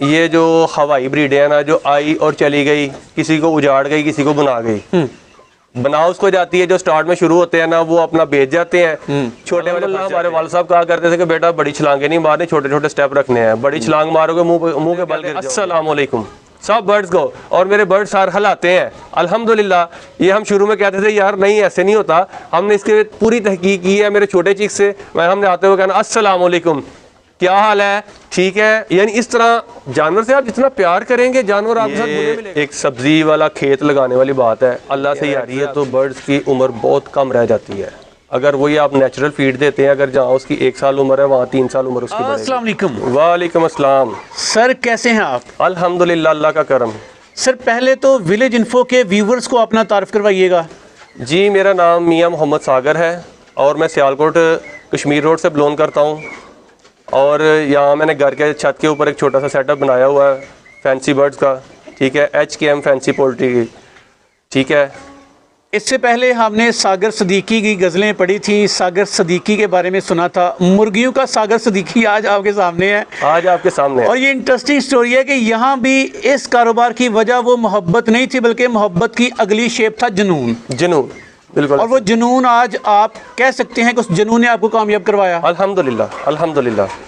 ये जो हवाई ब्रीड है ना, जो आई और चली गई, किसी को उजाड़ गई, किसी को बुना गई, बना उसको जाती है। जो स्टार्ट में शुरू होते हैं ना, वो अपना बेच जाते हैं। छोटे वाले हमारे वाल साहब कहा करते थे कि बेटा बड़ी छलांगे नहीं मारनी, छोटे छोटे स्टेप रखने हैं। बड़ी छलांग मारोगे मुंह के बल गिर जाओगे। अस्सलाम वालेकुम सब बर्ड्स को, और मेरे बर्ड सार हलाते हैं अल्हम्दुलिल्लाह। ये हम शुरू में कहते थे यार नहीं ऐसे नहीं होता, हमने इसके पूरी तहकीक की है मेरे छोटे चीक से। मैं हमने आते हुए कहना अस्सलाम वालेकुम, क्या हाल है, ठीक है। यानी इस तरह जानवर से आप जितना प्यार करेंगे जानवर आपके साथ घुले मिलेंगे। एक सब्जी वाला खेत लगाने वाली बात है, अल्लाह से ही आ रही है, तो बर्ड्स की उम्र बहुत कम रह जाती है। अगर वही आप नेचुरल फीड देते हैं, अगर जहाँ उसकी 1 साल उम्र है वहाँ 3 साल उम्र उसकी। अस्सलाम वालेकुम। वालेकुम अस्सलाम। सर कैसे हैं आप? अल्हम्दुलिल्लाह, अल्लाह का करम। सर पहले तो विलेज इन्फो के व्यूवर्स को अपना तारुफ करवाइएगा। जी, मेरा नाम मियाँ मोहम्मद सागर है और मैं सियालकोट कश्मीर रोड से बिलोंग करता हूँ। और यहाँ मैंने घर के छत के ऊपर एक छोटा सा सेटअप बनाया हुआ है फैंसी बर्ड्स का, ठीक है, HKM फैंसी पोल्ट्री की, ठीक है। इससे पहले हमने सागर सदीकी की गज़लें पढ़ी थी, सागर सदीकी के बारे में सुना था। मुर्गियों का सागर सदीकी आज आपके सामने है। आज आपके सामने है। और ये इंटरेस्टिंग स्टोरी है कि यहाँ भी इस कारोबार की वजह वो मोहब्बत नहीं थी, बल्कि मोहब्बत की अगली शेप था जुनून। जुनून, बिल्कुल। और वो जुनून आज आप कह सकते हैं कि उस जुनून ने आपको कामयाब करवाया। अल्हम्दुलिल्लाह, अल्हम्दुलिल्लाह।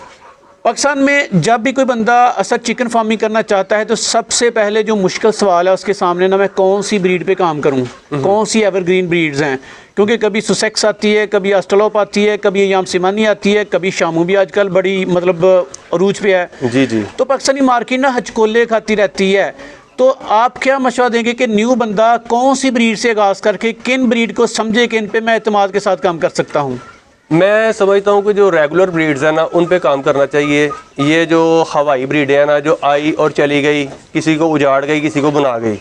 पाकिस्तान में जब भी कोई बंदा असल चिकन फार्मिंग करना चाहता है तो सबसे पहले जो मुश्किल सवाल है उसके सामने ना, मैं कौन सी ब्रीड पे काम करूं, कौन सी एवरग्रीन ब्रीड्स हैं। क्योंकि कभी सुसेक्स आती है, कभी ऑस्ट्रेलोप आती है, कभी याम सिमानी आती है, कभी शामू भी आजकल बड़ी मतलब अरूज पे है। जी जी। तो पाकिस्तानी मार्केट ना हचकोले खाती रहती है। तो आप क्या मशवरा देंगे कि न्यू बंदा कौन सी ब्रीड से आगाज़ करके किन ब्रीड को समझे कि इन पे मैं एतमाद के साथ काम कर सकता हूँ? मैं समझता हूँ कि जो रेगुलर ब्रीड्स हैं ना, उन पे काम करना चाहिए। ये जो हवाई ब्रीड है ना, जो आई और चली गई, किसी को उजाड़ गई, किसी को बुना गई,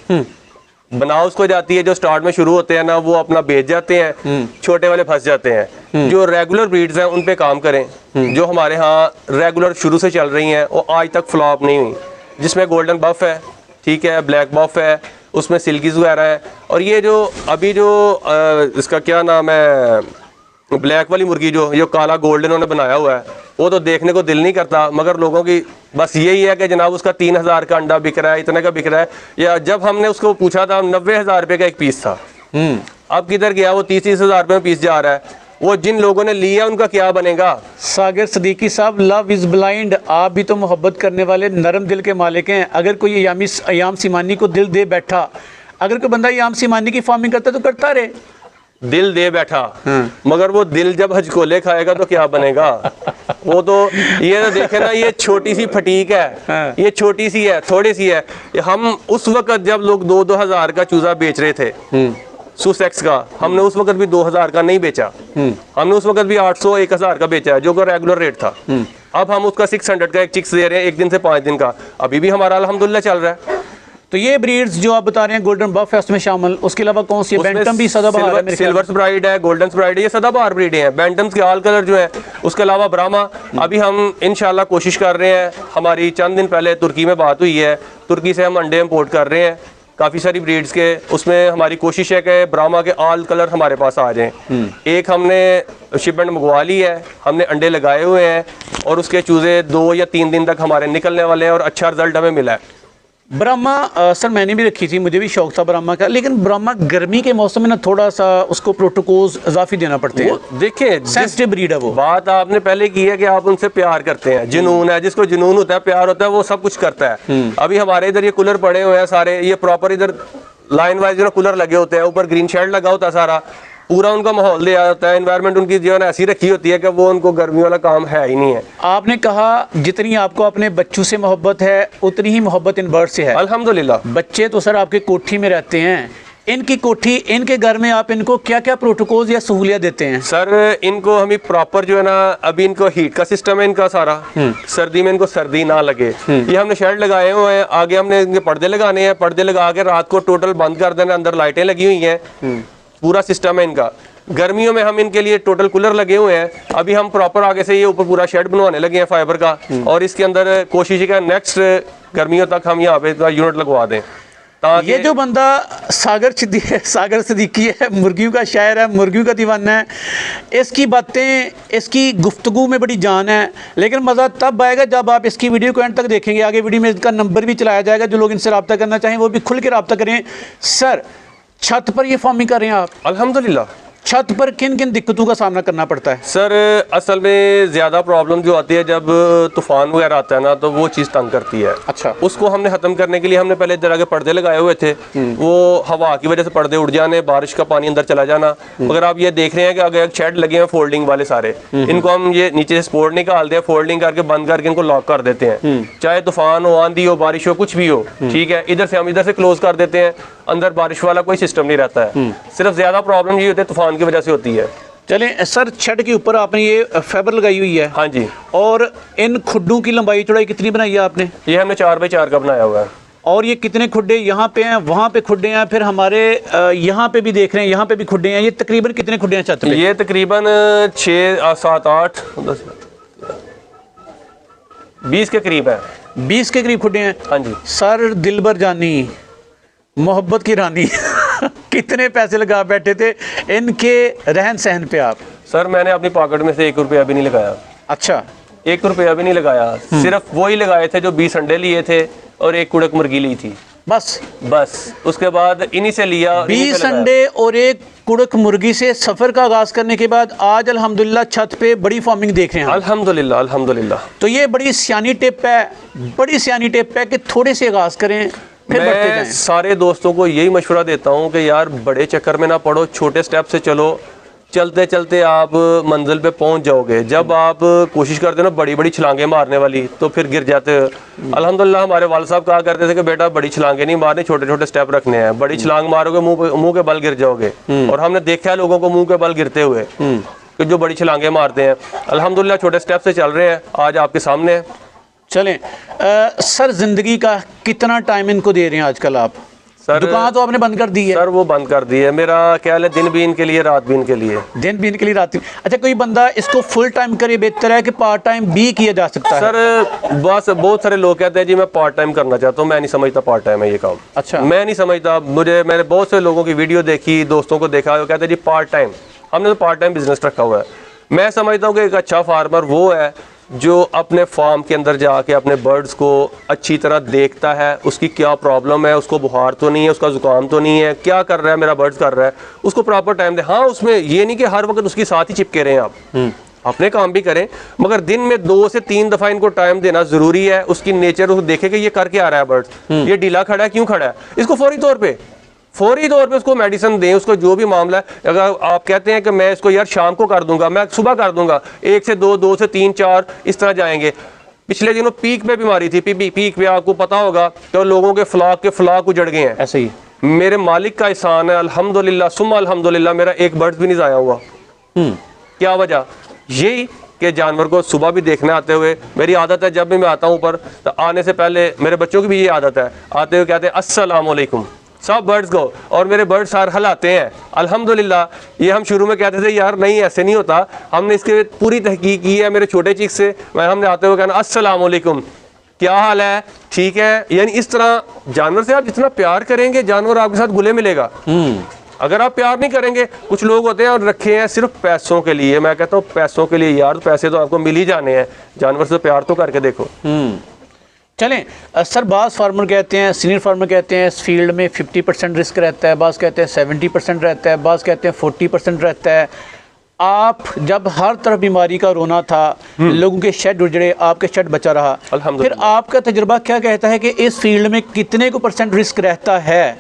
बना उसको जाती है। जो स्टार्ट में शुरू होते हैं ना, वो अपना बेच जाते हैं, छोटे वाले फंस जाते हैं। जो रेगुलर ब्रीड्स हैं उन पे काम करें, जो हमारे यहाँ रेगुलर शुरू से चल रही हैं, वो आज तक फ्लॉप नहीं हुई। जिसमें गोल्डन बफ है, ठीक है, ब्लैक बफ है, उसमें सिल्कीज वगैरह है। और ये जो अभी जो इसका क्या नाम है, ब्लैक वाली मुर्गी जो काला गोल्ड इन्होंने बनाया हुआ है, वो तो देखने को दिल नहीं करता। मगर लोगों की बस यही है कि जनाब उसका 3000 का अंडा बिक रहा है, इतने का बिक रहा है। या जब हमने उसको पूछा था, 90,000 रुपये का एक पीस था। अब किधर गया वो? 30-30 हज़ार रुपये में पीस जा रहा है। वो जिन लोगों ने लिया उनका क्या बनेगा? सागर सदीकी साहब, लव इज़ ब्लाइंड। आप भी तो मोहब्बत करने वाले नरम दिल के मालिक हैं। अगर कोई याम सिमानी को दिल दे बैठा, अगर कोई बंदा याम सिमानी की फार्मिंग करता तो करता रहे, दिल दे बैठा, मगर वो दिल जब हजकोले खाएगा तो क्या बनेगा? वो तो ये तो देखे ना, ये छोटी सी फटीक है, ये छोटी सी है, थोड़ी सी है। हम उस वक्त जब लोग 2-2 हज़ार का चूजा बेच रहे थे सुसेक्स का, हमने उस वक्त भी 2000 का नहीं बेचा। हमने उस वक्त भी 800-1000 का बेचा है, जो कि रेगुलर रेट था। अब हम उसका 600 का एक चिक्स दे रहे हैं, 1 दिन से 5 दिन का। अभी भी हमारा अल्हम्दुलिल्लाह चल रहा है। तो ये ब्रीड्स जो आप बता रहे हैं, गोल्डन बफ है उसमें शामिल, उसके अलावा कौन सी? बैंटम भी सदाबहार है, सिल्वर स्प्राइड है, गोल्डन स्प्राइड है, ये सदाबहार ब्रीड हैं। बैंटम्स के ऑल कलर जो है, उसके अलावा ब्राह्मा। अभी हम इंशाल्लाह कोशिश कर रहे हैं, हमारी चंद दिन पहले तुर्की में बात हुई है, तुर्की से हम अंडे इम्पोर्ट कर रहे हैं काफ़ी सारी ब्रीड्स के। उसमें हमारी कोशिश है कि ब्राह्मा के ऑल कलर हमारे पास आ जाएं। एक हमने शिपमेंट मंगवा ली है, हमने अंडे लगाए हुए हैं और उसके चूज़े 2 या 3 दिन तक हमारे निकलने वाले हैं और अच्छा रिजल्ट हमें मिला है। ब्राह्मा सर मैंने भी रखी थी, मुझे भी शौक था ब्राह्मा का, लेकिन ब्राह्मा गर्मी के मौसम में ना थोड़ा सा उसको प्रोटोकॉल्स इजाफी देना पड़ते हैं। देखिए, सेंसिटिव ब्रीड है वो। बात आपने पहले की है कि आप उनसे प्यार करते हैं, जुनून है, जिसको जुनून होता है, प्यार होता है, वो सब कुछ करता है। अभी हमारे इधर ये कूलर पड़े हुए हैं सारे, ये प्रॉपर इधर लाइन वाइज जो कूलर लगे होते हैं, ऊपर ग्रीन शेड लगा होता है, सारा पूरा उनका माहौल दिया होता है। एनवायरनमेंट उनकी जो है ना ऐसी रखी होती है कि वो उनको गर्मी वाला काम है ही नहीं है। आपने कहा जितनी आपको अपने बच्चों से मोहब्बत है उतनी ही मोहब्बत इन बर्ड से है। अल्हम्दुलिल्लाह। बच्चे तो सर आपके कोठी में रहते हैं, इनकी कोठी, इनके घर में आप इनको क्या क्या प्रोटोकॉल्स या सहूलियत देते हैं? सर इनको हमें प्रॉपर जो है ना, अभी इनको हीट का सिस्टम है इनका सारा, सर्दी में इनको सर्दी ना लगे, ये हमने शेड लगाए हुए हैं। आगे हमने इनके पर्दे लगाने हैं, पर्दे लगा के रात को टोटल बंद कर देना, अंदर लाइटें लगी हुई हैं, पूरा सिस्टम है इनका। गर्मियों में हम इनके लिए टोटल कूलर लगे हुए हैं। अभी हम प्रॉपर आगे से ये ऊपर पूरा शेड बनवाने लगे हैं फाइबर का, और इसके अंदर कोशिश है नेक्स्ट गर्मियों तक हम यहाँ पे यूनिट लगवा दें। ताकि ये जो बंदा सागर सिद्दीकी है, मुर्गियों का शायर है, मुर्गियों का दीवाना है, इसकी बातें, इसकी गुफ्तगू में बड़ी जान है, लेकिन मज़ा तब आएगा जब आप इसकी वीडियो को एंड तक देखेंगे। आगे वीडियो में इसका नंबर भी चलाया जाएगा, जो लोग इनसे रब्ता करना चाहें वो भी खुल के रब्ता करें। सर, छत पर ये फार्मिंग कर रहे हैं आप? अल्हम्दुलिल्लाह। छत पर किन किन दिक्कतों का सामना करना पड़ता है? सर असल में ज़्यादा प्रॉब्लम जो आती है जब तूफ़ान वगैरह आता है ना, तो वो चीज़ तंग करती है। अच्छा। उसको हमने ख़त्म करने के लिए हमने पहले इधर आगे पर्दे लगाए हुए थे, वो हवा की वजह से पर्दे उड़ जाने, बारिश का पानी अंदर चला जाना। मगर आप ये देख रहे हैं कि आगे एक शेड लगे हैं फोल्डिंग वाले सारे, इनको हम ये नीचे से सपोर्ट निकाल दें, फोल्डिंग करके बंद करके इनको लॉक कर देते हैं। चाहे तूफान हो, आंधी हो, बारिश हो, कुछ भी हो, ठीक है, इधर से हम इधर से क्लोज कर देते हैं, अंदर बारिश वाला कोई सिस्टम नहीं रहता है। सिर्फ ज़्यादा प्रॉब्लम ये होती है तूफान की वजह से होती है। चलें सर, छत के ऊपर आपने ये फाइबर लगाई हुई है। हाँ जी। और इन खुड्डों की लंबाई चौड़ाई कितनी बनाई है आपने? ये हमने 4 बाई 4 का बनाया हुआ है। और ये कितने खुड्डे यहाँ पे हैं, वहाँ पे खुड्डे हैं, फिर हमारे यहाँ पे भी देख रहे हैं, यहाँ पे भी खुड्डे हैं, ये तकरीबन कितने खुड्डे हैं छत पे? ये तकरीबन 6, 7, 8, 10, 20 के करीब है। 20 के करीब खुड्डे हैं। हाँ जी। सर, दिलबर जानी, मोहब्बत की रानी कितने पैसे लगा बैठे थे इनके रहन सहन पे आप? सर मैंने अपनी पॉकेट में से 1 रुपया भी नहीं लगाया। अच्छा। 1 रुपया भी नहीं लगाया, सिर्फ वही लगाए थे जो 20 अंडे लिए थे और 1 कुड़क मुर्गी ली थी, बस। उसके बाद इन्हीं से लिया। 20 अंडे और 1 कुड़क मुर्गी से सफ़र का आगाज़ करने के बाद आज अल्हम्दुलिल्लाह छत पे बड़ी फार्मिंग देख रहे हैं। अल्हम्दुलिल्लाह, अल्हम्दुलिल्लाह। तो ये बड़ी सियानी टिप है, बड़ी सियानी टिप है कि थोड़े से आगाज़ करें, फिर बढ़ते जाएं। सारे दोस्तों को यही मशवरा देता हूँ कि यार बड़े चक्कर में ना पड़ो, छोटे स्टेप से चलो, चलते चलते आप मंजिल पे पहुंच जाओगे। जब आप कोशिश करते हो ना बड़ी बड़ी छलांगे मारने वाली, तो फिर गिर जाते हो। अल्हम्दुलिल्लाह हमारे वाल साहब कहा करते थे कि बेटा बड़ी छलांगे नहीं मारनी, छोटे छोटे स्टेप रखने हैं। बड़ी छलांग मारोगे मुंह के बल गिर जाओगे। और हमने देखा है लोगों को मुंह के बल गिरते हुए कि जो बड़ी छलांगे मारते हैं। अल्हम्दुलिल्लाह छोटे स्टेप से चल रहे हैं, आज आपके सामने है। चलें सर, ज़िंदगी का कितना टाइम इनको दे रहे हैं आजकल आप? सर दुकान तो आपने बंद कर दी है। सर वो बंद कर दी है। मेरा ख्याल है दिन भी इनके लिए, रात भी इनके लिए। दिन भी इनके लिए, रात भी। अच्छा, कोई बंदा इसको फुल टाइम करे बेहतर है कि पार्ट टाइम भी किया जा सकता है? सर बस बहुत सारे लोग कहते हैं जी मैं पार्ट टाइम करना चाहता हूँ। मैं नहीं समझता पार्ट टाइम है ये काम। अच्छा। मैं नहीं समझता। मैंने बहुत से लोगों की वीडियो देखी, दोस्तों को देखा, वो कहते हैं जी पार्ट टाइम। हमने तो पार्ट टाइम बिजनेस रखा हुआ है। मैं समझता हूँ कि एक अच्छा फार्मर वो है जो अपने फार्म के अंदर जाके अपने बर्ड्स को अच्छी तरह देखता है, उसकी क्या प्रॉब्लम है, उसको बुखार तो नहीं है, उसका ज़ुकाम तो नहीं है, क्या कर रहा है मेरा बर्ड्स कर रहा है, उसको प्रॉपर टाइम दे। हाँ, उसमें ये नहीं कि हर वक्त उसके साथ ही चिपके रहें आप, अपने काम भी करें, मगर दिन में 2 से 3 दफ़ा इनको टाइम देना ज़रूरी है। उसकी नेचर उसको देखे कि ये कर क्या रहा है बर्ड्स, ये ढीला खड़ा है, क्यों खड़ा है, इसको फौरी तौर पे उसको मेडिसिन दें। उसको जो भी मामला है, अगर आप कहते हैं कि मैं इसको यार शाम को कर दूंगा, मैं सुबह कर दूंगा, 1 से 2, 2 से 3, 4 इस तरह जाएंगे। पिछले दिनों पीक पे बीमारी थी, पीक पे आपको पता होगा तो लोगों के फ्लॉक उजड़ गए हैं। ऐसे ही मेरे मालिक का एहसान है, अल्हम्दुलिल्लाह सुम्मा अल्हम्दुलिल्लाह, मेरा एक बर्ड भी नहीं ज़ाया हुआ। क्या वजह? यही कि जानवर को सुबह भी देखने आते हुए, मेरी आदत है जब भी मैं आता हूँ ऊपर तो आने से पहले, मेरे बच्चों की भी ये आदत है, आते हुए कहते हैं अस्सलाम वालेकुम सब बर्ड्स को, और मेरे बर्ड्स सार हलाते हैं। अल्हम्दुलिल्लाह। ये हम शुरू में कहते थे यार नहीं ऐसे नहीं होता, हमने इसके पूरी तहकीक की है मेरे छोटे चीक से। हमने आते हुए कहना अस्सलाम वालेकुम, क्या हाल है, ठीक है। यानी इस तरह जानवर से आप जितना प्यार करेंगे जानवर आपके साथ घुले मिलेगा। अगर आप प्यार नहीं करेंगे, कुछ लोग होते हैं और रखे हैं सिर्फ पैसों के लिए। मैं कहता हूँ पैसों के लिए यार, पैसे तो आपको मिल ही जाने हैं, जानवर से प्यार तो करके देखो। चलें सर, बाज़ फार्मर कहते हैं, सीनियर फार्मर कहते हैं इस फील्ड में 50% रिस्क रहता है, बाज़ कहते हैं 70% रहता है, बाज़ कहते हैं 40% रहता है। आप जब हर तरफ बीमारी का रोना था, लोगों के शेड उजड़े, आपके शेड बचा रहा, फिर आपका तजुर्बा क्या कहता है कि इस फील्ड में कितने को % रिस्क रहता है?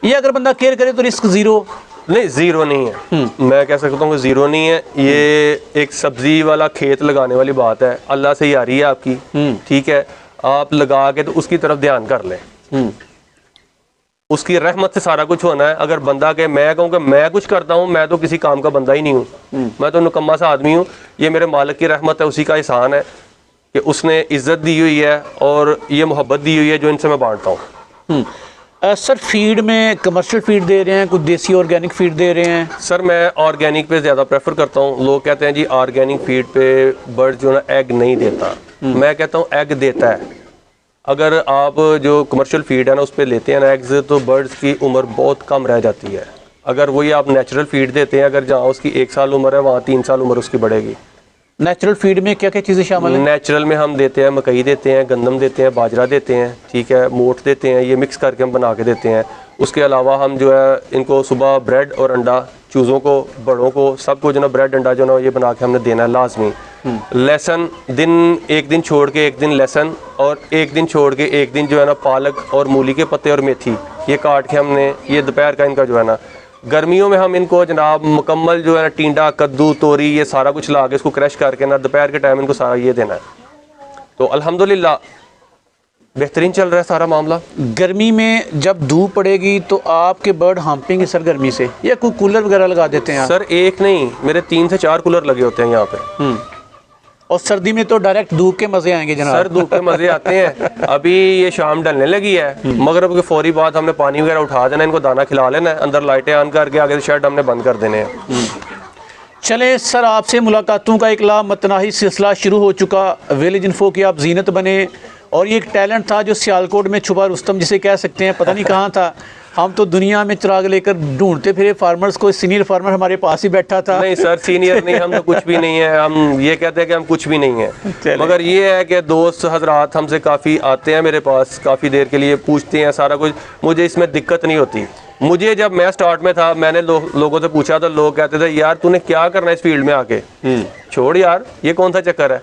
ये अगर बंदा केयर करे तो रिस्क ज़ीरो? नहीं, ज़ीरो नहीं है। मैं कह सकता हूँ कि ज़ीरो नहीं है। ये एक सब्जी वाला खेत लगाने वाली बात है, अल्लाह से यारी है आपकी, ठीक है। आप लगा के तो उसकी तरफ ध्यान कर लें, उसकी रहमत से सारा कुछ होना है। अगर बंदा के मैं कहूँ कि मैं कुछ करता हूँ, मैं तो किसी काम का बंदा ही नहीं हूँ, मैं तो निकम्मा सा आदमी हूँ। ये मेरे मालिक की रहमत है, उसी का एहसान है कि उसने इज्जत दी हुई है और ये मोहब्बत दी हुई है जो इनसे मैं बांटता हूँ। सर, फीड में कमर्शियल फीड दे रहे हैं, कुछ देसी ऑर्गेनिक फीड दे रहे हैं? सर मैं ऑर्गेनिक पे ज़्यादा प्रेफर करता हूँ। लोग कहते हैं जी ऑर्गेनिक फीड पे बर्ड जो ना एग नहीं देता, मैं कहता हूँ एग देता है। अगर आप जो कमर्शियल फीड है ना उस पर लेते हैं ना एग्स, तो बर्ड्स की उम्र बहुत कम रह जाती है। अगर वही आप नेचुरल फीड देते हैं, अगर जहाँ उसकी 1 साल उम्र है वहाँ 3 साल उम्र उसकी बढ़ेगी। नेचुरल फीड में क्या क्या चीज़ें शामिल हैं? नेचुरल में हम देते हैं मकई देते हैं, गंदम देते हैं, बाजरा देते हैं, ठीक है, मोठ देते हैं, ये मिक्स करके हम बना के देते हैं। उसके अलावा हम जो है इनको सुबह ब्रेड और अंडा, चूज़ों को, बड़ों को, सबको जो ना ब्रेड अंडा जो ना ये बना के हमने देना है लाजमी। लहसन एक दिन छोड़ के एक दिन लहसन, और एक दिन छोड़ के एक दिन जो है ना पालक और मूली के पत्ते और मेथी, ये काट के हमने, ये दोपहर का इनका जो है ना। गर्मियों में हम इनको जनाब मुकम्मल जो है ना टिंडा, कद्दू, तोरी, ये सारा कुछ ला के इसको क्रश करके ना दोपहर के टाइम इनको सारा ये देना है। तो अल्हम्दुलिल्लाह बेहतरीन चल रहा है सारा मामला। गर्मी में जब धूप पड़ेगी तो आपके बर्ड हाँपेंगे सर गर्मी से, या कोई कूलर वगैरह लगा देते हैं आप? सर एक नहीं, मेरे 3 से 4 कूलर लगे होते हैं यहाँ पे। और सर्दी में तो डायरेक्ट धूप के मजे आएंगे जनाब। सर धूप के मजे आते हैं। अभी ये शाम ढलने लगी है, मगरिब के फौरी बाद हमने पानी वगैरह उठा देना, इनको दाना खिला लेना है, अंदर लाइटें ऑन करके आगे से शेड हमने बंद कर देने हैं। चले सर, आपसे मुलाकातों का एक लामतनाही सिलसिला शुरू हो चुका। विलेज इन्फो की आप जीनत बने, और ये एक टैलेंट था जो सियालकोट में छुपा रुस्तम जिसे कह सकते हैं, पता नहीं कहाँ था। हम तो दुनिया में चिराग लेकर ढूंढते फिरे फार्मर्स को, सीनियर फार्मर हमारे पास ही बैठा था। नहीं सर, सीनियर नहीं, हम तो कुछ भी नहीं है। हम ये कहते हैं कि हम कुछ भी नहीं है, मगर ये है कि दोस्त हजरात हमसे काफ़ी आते हैं मेरे पास, काफ़ी देर के लिए पूछते हैं सारा कुछ। मुझे इसमें दिक्कत नहीं होती। मुझे जब मैं स्टार्ट में था, मैंने लोगों से पूछा तो लोग कहते थे यार तूने क्या करना है इस फील्ड में आके, छोड़ यार, ये कौन सा चक्कर है।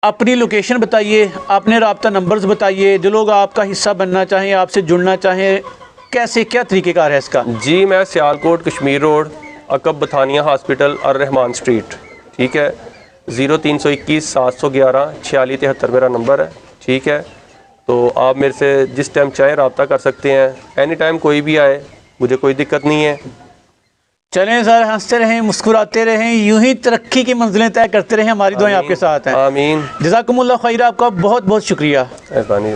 अपनी लोकेशन बताइए, अपने राब्ता नंबर्स बताइए, जो लोग आपका हिस्सा बनना चाहें, आपसे जुड़ना चाहें, कैसे, क्या तरीक़ेकार है इसका? जी, मैं सियालकोट कश्मीर रोड, अकब बथानिया हॉस्पिटल और रहमान स्ट्रीट, ठीक है, 0321 711 4673 मेरा नंबर है, ठीक है। तो आप मेरे से जिस टाइम चाहे रब्ता कर सकते हैं, एनी टाइम कोई भी आए, मुझे कोई दिक्कत नहीं है। चलें सर, हंसते रहें, मुस्कुराते रहें, यूं ही तरक्की की मंजिलें तय करते रहें। हमारी दुआएं आपके साथ हैं। आमीन। जज़ाकुमुल्लाह खैर, आपका बहुत बहुत शुक्रिया। मेहरबानी।